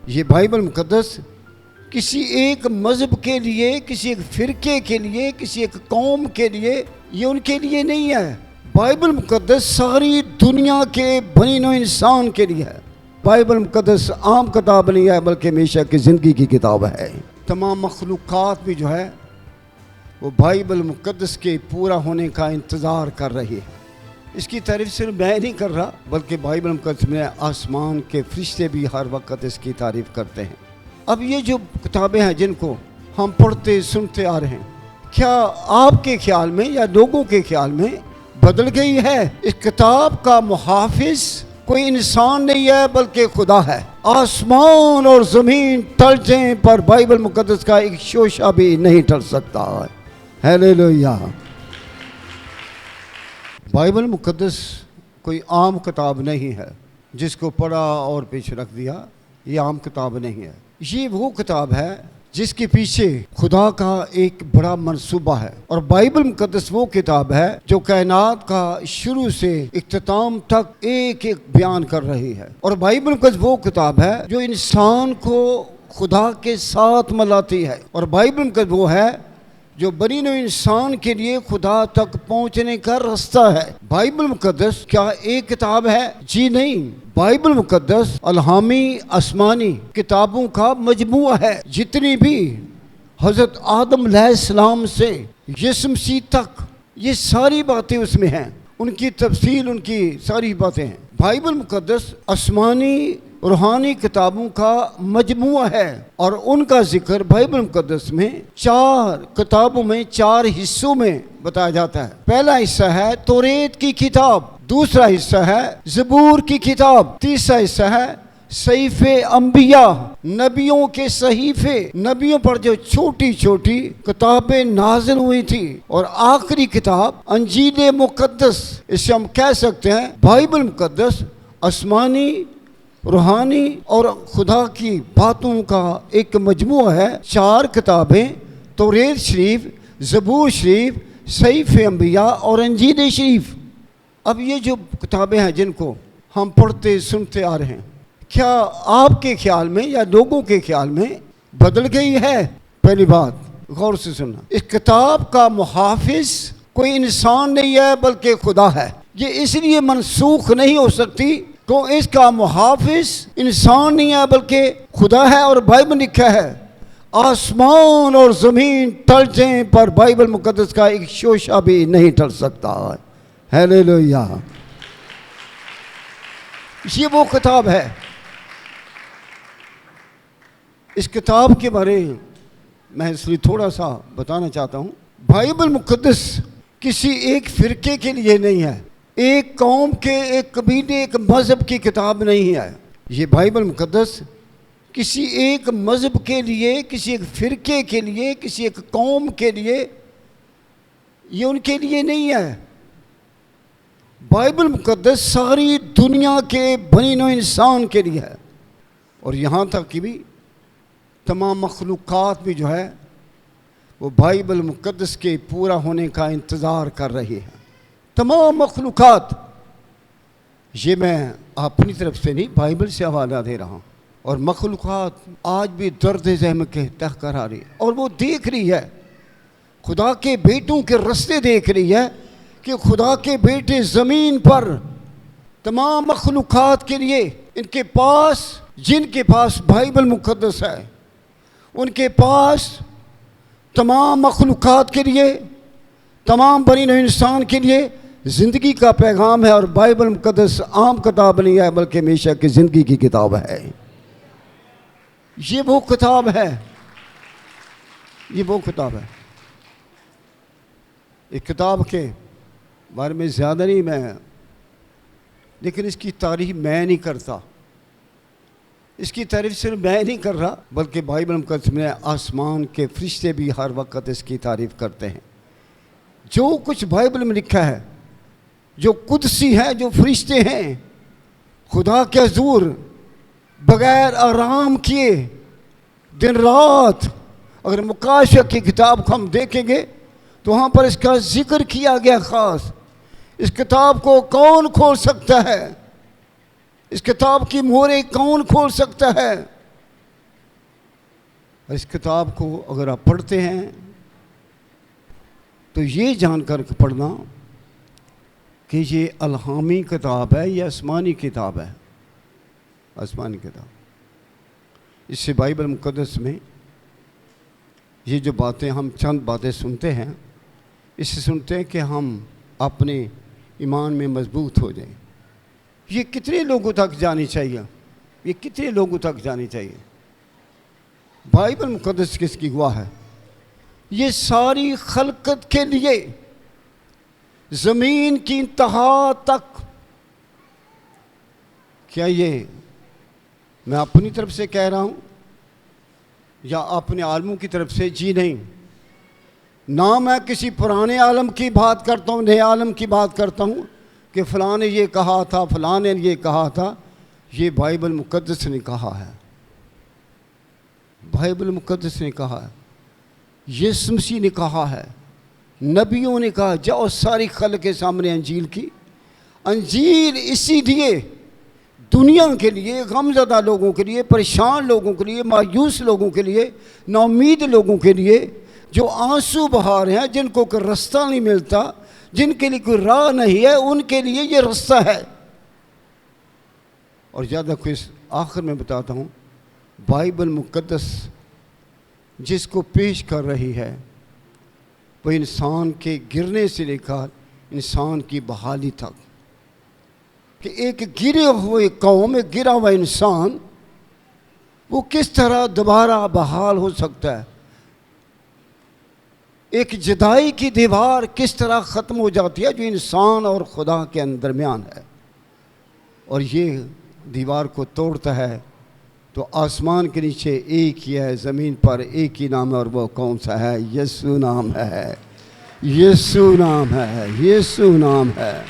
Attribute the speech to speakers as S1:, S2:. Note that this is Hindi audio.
S1: ये बाइबल मुकद्दस किसी एक मज़हब के लिए, किसी एक फ़िरके के लिए, किसी एक कौम के लिए, ये उनके लिए नहीं है। बाइबल मुकद्दस सारी दुनिया के बनी नौ इंसान के लिए है। बाइबल मुकद्दस आम किताब नहीं है, बल्कि हमेशा की ज़िंदगी की किताब है। तमाम मखलूक़ात भी जो है वो बाइबल मुकद्दस के पूरा होने का इंतज़ार कर रही है। इसकी तारीफ़ सिर्फ मैं नहीं कर रहा, बल्कि बाइबल मुकद्दस में आसमान के फरिश्ते भी हर वक्त इसकी तारीफ़ करते हैं। अब ये जो किताबें हैं जिनको हम पढ़ते सुनते आ रहे हैं, क्या आपके ख्याल में या लोगों के ख्याल में बदल गई है? इस किताब का मुहाफिज कोई इंसान नहीं है, बल्कि खुदा है। आसमान और ज़मीन टल जाएं पर बाइबल मुकद्दस का एक शोशा भी नहीं टल सकता है। हालेलुया। बाइबल मुकद्दस कोई आम किताब नहीं है जिसको पढ़ा और पीछे रख दिया। ये आम किताब नहीं है। ये वो किताब है जिसके पीछे खुदा का एक बड़ा मंसूबा है। और बाइबल मुकद्दस वो किताब है जो कायनात का शुरू से इख्तिताम तक एक एक बयान कर रही है। और बाइबल मुकद्दस वो किताब है जो इंसान को खुदा के साथ मिलाती है। और बाइबल मुकद्दस वो है जो बनी नौ इंसान के लिए खुदा तक पहुंचने का रास्ता है। बाइबल मुकद्दस क्या एक किताब है? जी नहीं। बाइबल मुकद्दस अलहामी आसमानी किताबों का मजमुआ है। जितनी भी हज़रत आदम अलैहिस्सलाम से यीशु मसीह तक ये सारी बातें उसमें हैं, उनकी तफसील, उनकी सारी बातें हैं। बाइबल मुकद्दस आसमानी रूहानी किताबों का मजमुआ है। और उनका जिक्र बाइबल मुकद्दस में 4 किताबों में 4 हिस्सों में बताया जाता है। पहला हिस्सा है तौरेत की किताब, दूसरा हिस्सा है ज़बूर की किताब, तीसरा हिस्सा है सहीफ़े अंबिया, नबियों के सहीफ़े, नबियों पर जो छोटी छोटी किताबें नाज़िल हुई थी। और आखिरी किताब अंजील मुकद्दस। इससे हम कह सकते हैं बाइबल मुकद्दस आसमानी रूहानी और खुदा की बातों का एक मजमुआ है। 4 किताबें तौरेत शरीफ, ज़बूर शरीफ, सहीफ़े अंबिया और अंजील शरीफ। अब ये जो किताबें हैं जिनको हम पढ़ते सुनते आ रहे हैं, क्या आपके ख्याल में या लोगों के ख्याल में बदल गई है? पहली बात गौर से सुनना, इस किताब का मुहाफिज कोई इंसान नहीं है, बल्कि खुदा है। ये इसलिए मनसूख नहीं हो सकती तो इसका मुहाफिज इंसान नहीं है, बल्कि खुदा है। और बाइबल लिखा है आसमान और ज़मीन टल जाएं पर बाइबल मुकद्दस का एक शोशा भी नहीं टल सकता है। हालेलुया। ये वो किताब है। इस किताब के बारे में मैं इसलिए थोड़ा सा बताना चाहता हूँ। बाइबल मुकद्दस किसी एक फ़िरके के लिए नहीं है, एक कौम के, एक कबीले, एक मज़हब की किताब नहीं है। ये बाइबल मुकद्दस किसी एक मज़हब के लिए, किसी एक फ़िरके के लिए, किसी एक कौम के लिए, ये उनके लिए नहीं है। बाइबल मुकद्दस सारी दुनिया के बनी नौ इंसान के लिए है। और यहाँ तक कि भी तमाम मखलूक़ात भी जो है वो बाइबल मुकद्दस के पूरा होने का इंतज़ार कर रही है। तमाम मखलूक़ात, ये मैं अपनी तरफ से नहीं, बाइबल से हवाला दे रहा हूँ। और मखलूक़ात आज भी दर्द ज़हम के तह कर आ रही है। और वो देख रही है, खुदा के बेटों के रास्ते देख रही है कि खुदा के बेटे ज़मीन पर तमाम मखलूक़ात के लिए, इनके पास, जिनके पास बाइबल मुकद्दस है, उनके पास तमाम मखलूक़ात के लिए, तमाम बनी नौ इंसान के लिए ज़िंदगी का पैगाम है। और बाइबल मुकद्दस आम किताब नहीं है, बल्कि हमेशा की ज़िंदगी की किताब है। ये वो किताब है, ये वो किताब है। इस किताब के बारे में ज़्यादा नहीं मैं, लेकिन इसकी तारीफ़ मैं नहीं करता, इसकी तारीफ़ सिर्फ मैं नहीं कर रहा, बल्कि बाइबल मुकद्दस में आसमान के फरिश्ते भी हर वक्त इसकी तारीफ़ करते हैं। जो कुछ बाइबल में लिखा है, जो कुदसी है, जो फरिश्ते हैं, खुदा के हुज़ूर बग़ैर आराम किए दिन रात, अगर मुकाशा की किताब को हम देखेंगे तो वहाँ पर इसका जिक्र किया गया ख़ास। इस किताब को कौन खोल सकता है? इस किताब की मोहरें कौन खोल सकता है? और इस किताब को अगर आप पढ़ते हैं तो ये जानकर पढ़ना कि ये अलहामी किताब है, ये आसमानी किताब है, आसमानी किताब। इससे बाइबल मुक़द्दस में ये जो बातें, हम चंद बातें सुनते हैं, इससे सुनते हैं कि हम अपने ईमान में मजबूत हो जाएं। ये कितने लोगों तक जानी चाहिए, ये कितने लोगों तक जानी चाहिए? बाइबल मुक़द्दस किसकी गवाह है? ये सारी खलकत के लिए, ज़मीन की इंतहा तक। क्या ये मैं अपनी तरफ से कह रहा हूँ या अपने आलमों की तरफ से? जी नहीं, ना मैं किसी पुराने आलम की बात करता हूँ, नए आलम की बात करता हूँ कि फ़लाँ ने ये कहा था, फ़लाँ ने ये कहा था। ये बाइबल मुक़द्दस ने कहा है, बाइबल मुक़द्दस ने कहा है, यीशु मसीह ने कहा है, नबियों ने कहा। जाओ सारी खल्क के सामने अंजील की। अंजील इसीलिए दुनिया के लिए, गमज़दा लोगों के लिए, परेशान लोगों के लिए, मायूस लोगों के लिए, नाउमीद लोगों के लिए, जो आंसू बहा रहे हैं, जिनको कोई रास्ता नहीं मिलता, जिनके लिए कोई राह नहीं है, उनके लिए ये रास्ता है। और ज़्यादा कुछ आखिर में बताता हूँ, बाइबल मुक़द्दस जिसको पेश कर रही है वो इंसान के गिरने से लेकर इंसान की बहाली तक, कि एक गिरे हुए कौम, एक गिरा हुआ इंसान, वो किस तरह दोबारा बहाल हो सकता है। एक जुदाई की दीवार किस तरह ख़त्म हो जाती है जो इंसान और खुदा के दरमियान है, और ये दीवार को तोड़ता है तो आसमान के नीचे एक ही है, ज़मीन पर एक ही नाम है, और वो कौन सा है? यीशु नाम है, यीशु नाम है, यीशु नाम है।